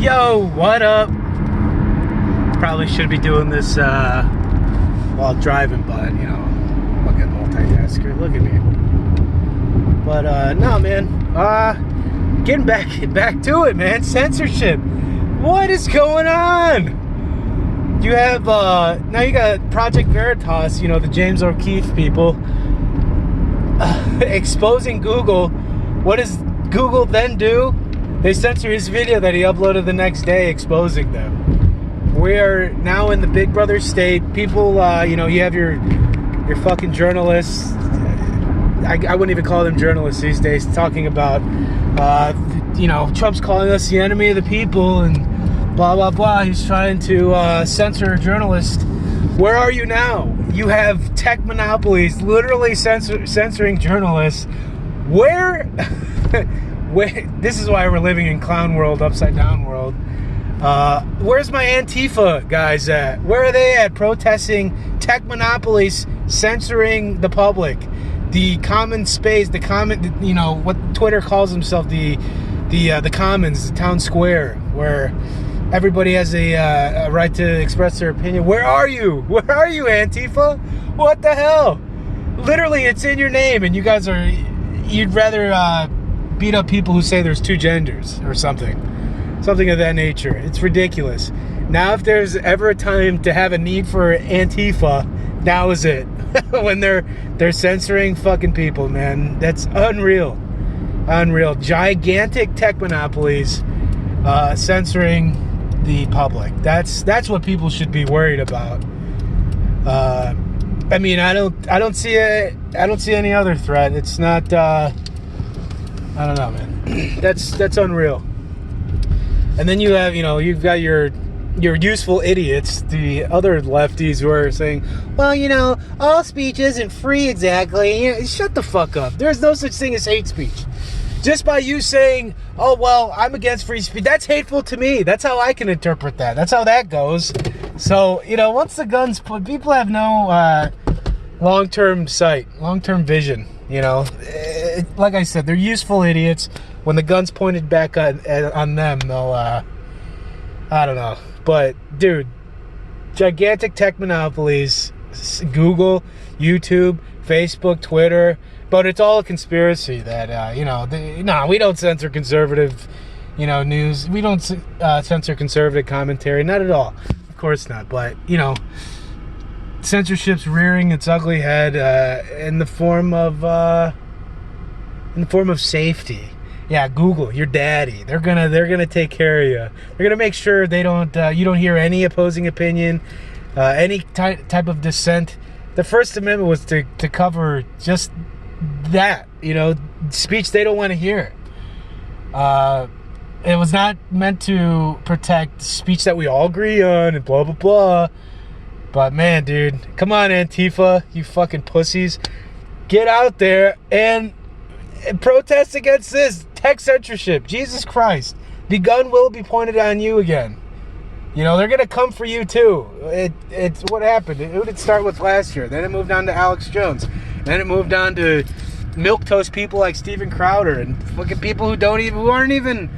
Yo, what up? Probably should be doing this while driving, but you know, fucking multitasker. Look at me. But no, man. Getting back to it, man. Censorship. What is going on? You have now you got Project Veritas. You know, the James O'Keefe people exposing Google. What does Google then do? They censor his video that he uploaded the next day, exposing them. We are now in the Big Brother state. People, you know, you have your fucking journalists. I wouldn't even call them journalists these days. Talking about, you know, Trump's calling us the enemy of the people and blah blah blah. He's trying to censor a journalist. Where are you now? You have tech monopolies literally censoring journalists. Where? This is why we're living in clown world, upside down world. Where's my Antifa guys at? Where are they at protesting tech monopolies censoring the public? The common space, the common, you know, what Twitter calls himself, the commons, the town square, where everybody has a right to express their opinion. Where are you? Where are you, Antifa? What the hell? Literally, it's in your name, and you guys are, you'd rather beat up people who say there's two genders or something of that nature. It's ridiculous. Now, if there's ever a time to have a need for Antifa, now is it. When they're censoring fucking people, man. That's unreal. Gigantic tech monopolies censoring the public. That's what people should be worried about. I mean, I don't see any other threat. It's not I don't know, man. That's unreal. And then you have, you know, you've got your useful idiots, the other lefties who are saying, well, you know, all speech isn't free exactly. You know, shut the fuck up. There's no such thing as hate speech. Just by you saying, oh, well, I'm against free speech, that's hateful to me. That's how I can interpret that. That's how that goes. So, you know, once the guns put, people have no long-term sight, long-term vision. You know, like I said, they're useful idiots. When the gun's pointed back on them, they'll, I don't know. But, dude, gigantic tech monopolies, Google, YouTube, Facebook, Twitter, but it's all a conspiracy that, you know, we don't censor conservative, you know, news. We don't censor conservative commentary. Not at all. Of course not. But, you know, censorship's rearing its ugly head in the form of safety. Yeah, Google, your daddy. They're gonna take care of you. They're gonna make sure they don't you don't hear any opposing opinion, any type of dissent. The First Amendment was to cover just that, you know, speech they don't want to hear. It was not meant to protect speech that we all agree on and blah blah blah. But man, dude, come on, Antifa, you fucking pussies. Get out there and protest against this tech censorship. Jesus Christ. The gun will be pointed on you again. You know, they're going to come for you too. It's what happened. Who did it start with last year? Then it moved on to Alex Jones. Then it moved on to milquetoast people like Steven Crowder and fucking people who aren't even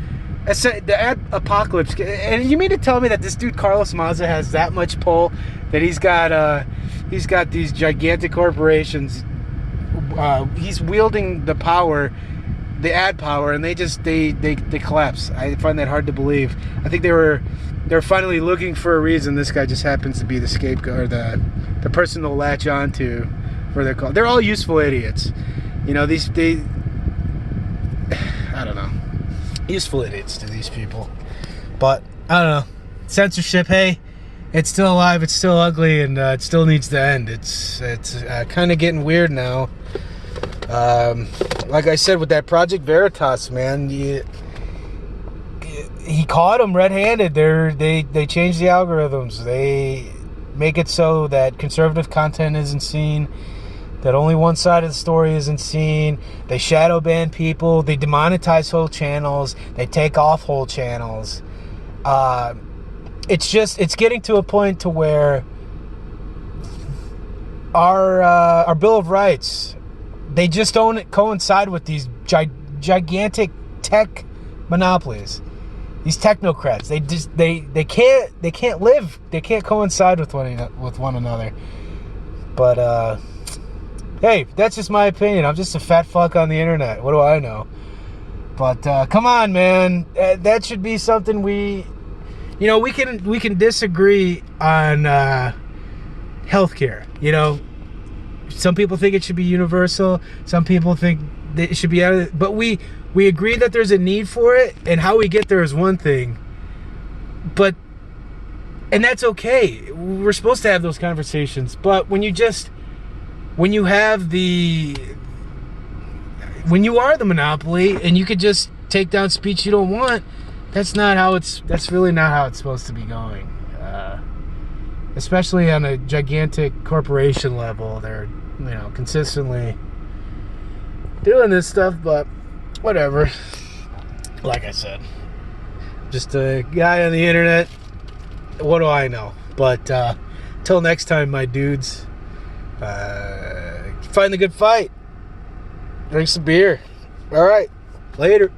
the apocalypse. And you mean to tell me that this dude Carlos Maza has that much pull, that he's got these gigantic corporations, he's wielding the power, the ad power, and they collapse. I find that hard to believe. I think they're finally looking for a reason. This guy just happens to be the scapegoat, or the person they'll latch on to for their call. They're all useful idiots. You know, I don't know. Useful idiots to these people. But I don't know. Censorship, hey, it's still alive, it's still ugly, and it still needs to end. It's kind of getting weird now. Like I said, with that Project Veritas, man, he caught him red-handed. They changed the algorithms. They make it so that conservative content isn't seen, that only one side of the story isn't seen. They shadow ban people. They demonetize whole channels. They take off whole channels. It's getting to a point to where our Bill of Rights, they just don't coincide with these gigantic tech monopolies. these technocrats, they can't live, they can't coincide with one another. But hey, that's just my opinion. I'm just a fat fuck on the internet. What do I know? But come on, man. That should be something we can disagree on healthcare. Some people think it should be universal. Some people think that it should be out of it. But we agree that there's a need for it, and how we get there is one thing. And that's okay. We're supposed to have those conversations. But when you are the monopoly and you could just take down speech you don't want, that's really not how it's supposed to be going. Especially on a gigantic corporation level. They're, consistently doing this stuff, but whatever. Like I said, just a guy on the internet. What do I know? But till next time, my dudes, find the good fight. Drink some beer. All right. Later.